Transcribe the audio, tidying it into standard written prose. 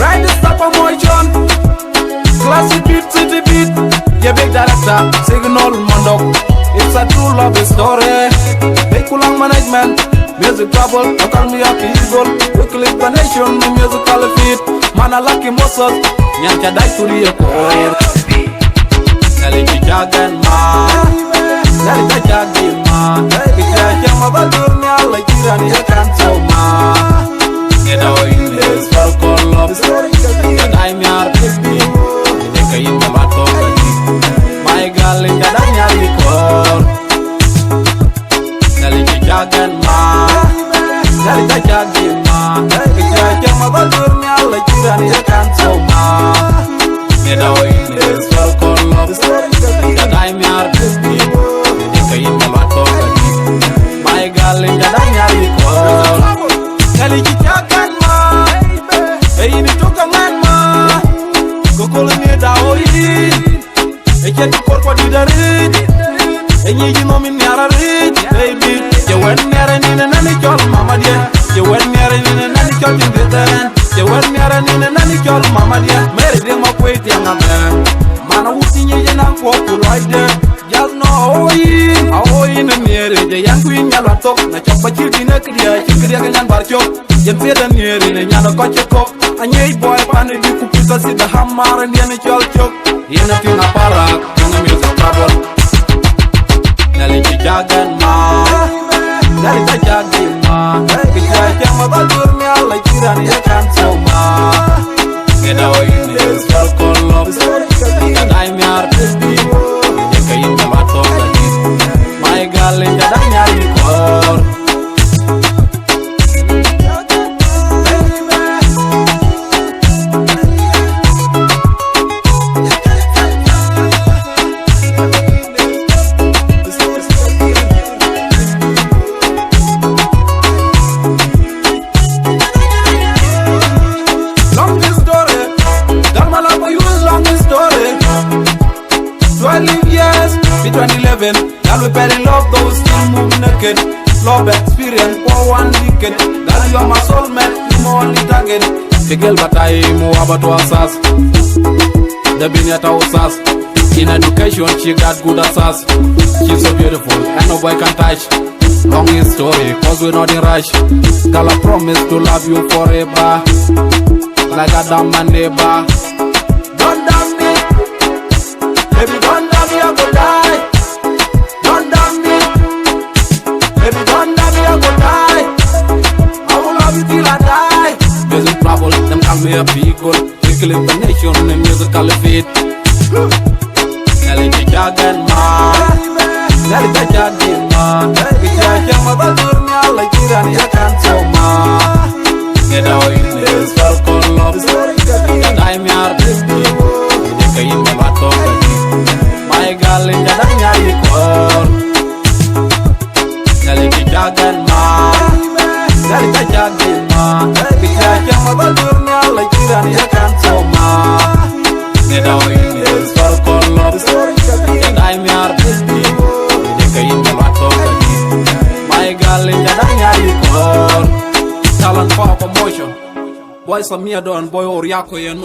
Ride the stop motion. Classic beat, city beat. Yeah, big director, signal Mondok. It's a true love story. They Kulang management, music trouble. I call me up eagle. We click the nation, the musical feet. Man, I like him also. Nyancha die to the core. Nelly Jagan ma, Nelly Jagan ma. Kita ma badur ni alla kira ni akan sama. Kita in this for love story. Kita mi artisti, ini kayu mabato kali. My girl in jalan nyali kor. Nelly Jagan ma, Nelly Jagan ma. Kita ma badur ni alla kira ni akan sama. Kita in this for love story. Kita mi artisti, ini kayu mabato kali. My girl in jalan nyali kor. Nelly Jagan ma, ini tukang ma. Kokolo ni daoi, eke tukor kwa didari. Enyi jino min nyara rit, baby. Je wen nyara ni nani chol mama dia. Je wen nyara ni nani chol jindeten. Je wen nyara ni nani chol mama dia. Mere ding ma kweti angamen. Mana wuti nye jena kwa kuloide. Jal no aoi na nyere. Je yang kuin nyalwa tok. Na chokpa chilti na kriya. Chilkriya kanyan bar chok. Yen peda nyere ne nyana koche kok. Anyay boy pani di kupita si da hamara ndiane chol chok. Yena tina parak, yena music trouble. Nelly Jagan ma, Nelly Jagan ma. Kita ma badur ni alla kira ni akan sama. Kita in this for love story. Kita mi artisti, ini kayu mabato kali. My girl in jalan nyali kor. In 2011, girl we fell in love, though we still move naked. Love experience for one decade. Girl you are my soulmate, you my only target. The girl batai mo abatu asas. The binyata usas. In education she got good at us. She's so beautiful and no boy can touch. Long story, cause we're not in rush. Girl I promise to love you forever, like a damn man neighbor. Don't damn me, baby don't damn me, I go die. Don't damn me, baby don't damn me, I go die. I will love you till I die. Music trouble, them call me a beagle. We clip the nation, the musical feet. Nelly Jagan ma, Nelly Jagan ma. Kita ma badur ni alla kira ni akan sama. Kita in this for love story. Kita mi artisti, ini kayu mabato kali. My girl in jalan nyali kor. Nelly Jagan ma, Nelly Jagan ma. Kita ma badur ni alla kira ni akan sama. Kita in this for love story. Kita mi artisti, ini kayu mabato kali. My girl in jalan nyali kor. Talent for promotion. Boy Samia don boy Oriako yen.